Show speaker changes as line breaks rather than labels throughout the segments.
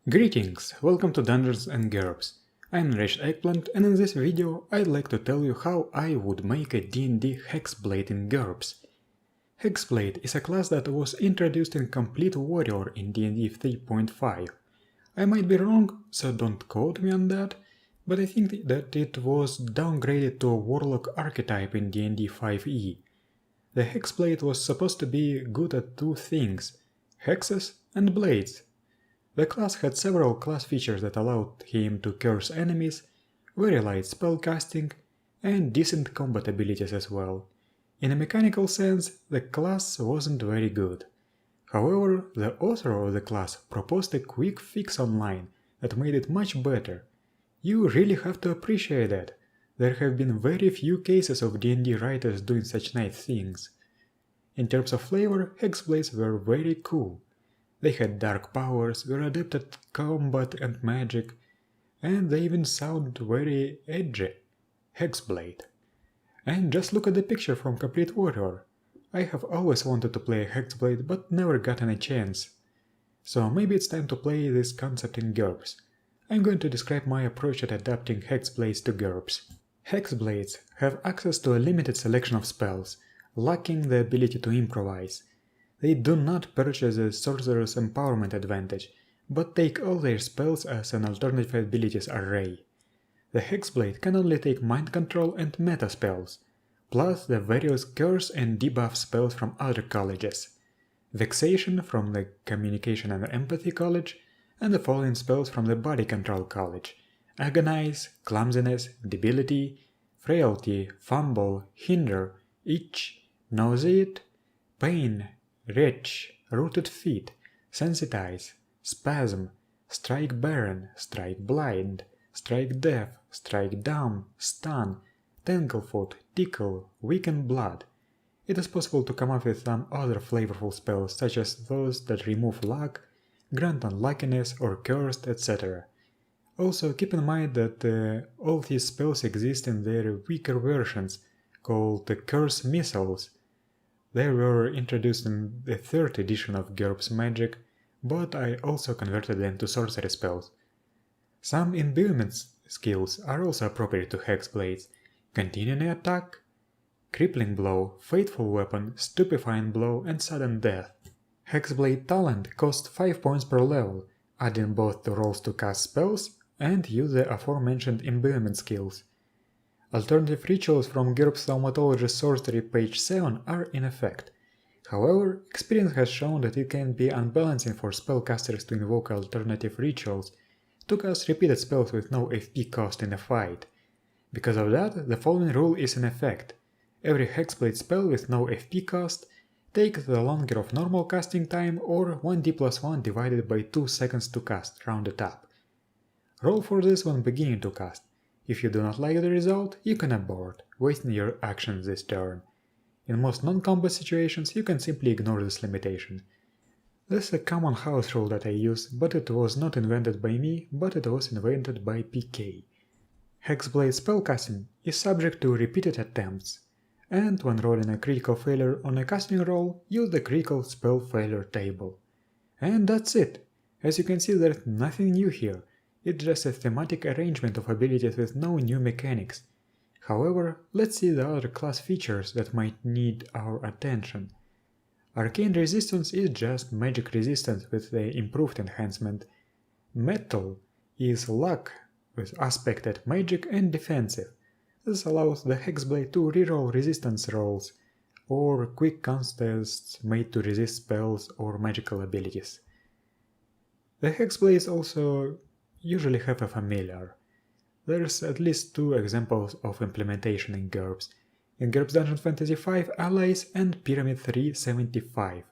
Greetings, welcome to Dungeons and GURPS. I'm Enraged Eggplant, and in this video I'd like to tell you how I would make a D&D hexblade in GURPS. Hexblade is a class that was introduced in Complete Warrior in D&D 3.5. I might be wrong, so don't quote me on that, but I think that it was downgraded to a Warlock archetype in D&D 5e. The hexblade was supposed to be good at two things: hexes and blades. The class had several class features that allowed him to curse enemies, very light spellcasting, and decent combat abilities as well. In a mechanical sense, the class wasn't very good. However, the author of the class proposed a quick fix online that made it much better. You really have to appreciate that. There have been very few cases of D&D writers doing such nice things. In terms of flavor, hexblades were very cool. They had dark powers, were adept at combat and magic, and they even sound very edgy. Hexblade. And just look at the picture from Complete Warrior. I have always wanted to play a hexblade but never gotten a chance. So maybe it's time to play this concept in GURPS. I'm going to describe my approach at adapting hexblades to GURPS. Hexblades have access to a limited selection of spells, lacking the ability to improvise. They do not purchase a Sorcerer's Empowerment advantage, but take all their spells as an alternative abilities array. The hexblade can only take mind control and meta spells, plus the various curse and debuff spells from other colleges: Vexation from the Communication and Empathy College, and the following spells from the Body Control College: Agonize, Clumsiness, Debility, Frailty, Fumble, Hinder, Itch, Nauseate, Pain, Retch, Rooted Feet, Sensitize, Spasm, Strike Barren, Strike Blind, Strike Deaf, Strike Dumb, Stun, Tanglefoot, Tickle, Weaken Blood. It is possible to come up with some other flavorful spells, such as those that remove luck, grant unluckiness or cursed, etc. Also keep in mind that all these spells exist in their weaker versions, called the Curse Missiles. They were introduced in the 3rd edition of GURPS Magic, but I also converted them to sorcery spells. Some imbuement skills are also appropriate to hexblades: Continuing Attack, Crippling Blow, Fateful Weapon, Stupefying Blow, and Sudden Death. Hexblade talent costs 5 points per level, adding both the rolls to cast spells and use the aforementioned imbuement skills. Alternative rituals from GURPS Thaumatology Sorcery page 7 are in effect. However, experience has shown that it can be unbalancing for spellcasters to invoke alternative rituals to cast repeated spells with no FP cost in a fight. Because of that, the following rule is in effect: every hexblade spell with no FP cost takes the longer of normal casting time, or 1d+1 divided by 2 seconds to cast, rounded up. Roll for this when beginning to cast. If you do not like the result, you can abort, wasting your actions this turn. In most non-combat situations, you can simply ignore this limitation. This is a common house rule that I use, but it was not invented by me, but it was invented by PK. Hexblade spellcasting is subject to repeated attempts, and when rolling a critical failure on a casting roll, use the critical spell failure table. And that's it! As you can see, there's nothing new here. It's just a thematic arrangement of abilities with no new mechanics. However, let's see the other class features that might need our attention. Arcane Resistance is just magic resistance with the improved enhancement. Metal is luck with aspected magic and defensive. This allows the hexblade to reroll resistance rolls, or quick contests made to resist spells or magical abilities. The hexblades also usually have a familiar. There's at least 2 examples of implementation in GURPS: in GURPS Dungeon Fantasy V Allies and Pyramid 375.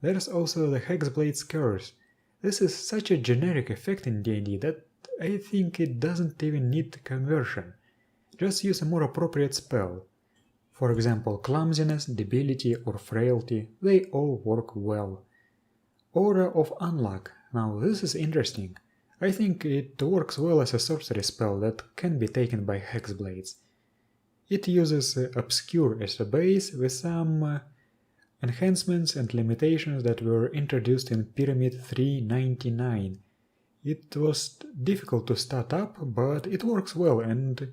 There's also the Hexblade's Curse. This is such a generic effect in D&D that I think it doesn't even need conversion. Just use a more appropriate spell. For example, Clumsiness, Debility or Frailty, they all work well. Aura of Unluck. Now this is interesting. I think it works well as a sorcery spell that can be taken by hexblades. It uses Obscure as a base with some enhancements and limitations that were introduced in Pyramid 399 It was difficult to start up, but it works well and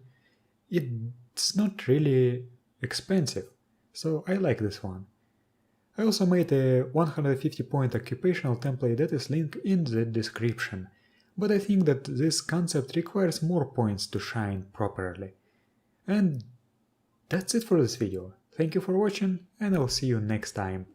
it's not really expensive, so I like this one. I also made a 150-point occupational template that is linked in the description, but I think that this concept requires more points to shine properly. And that's it for this video. Thank you for watching, and I'll see you next time.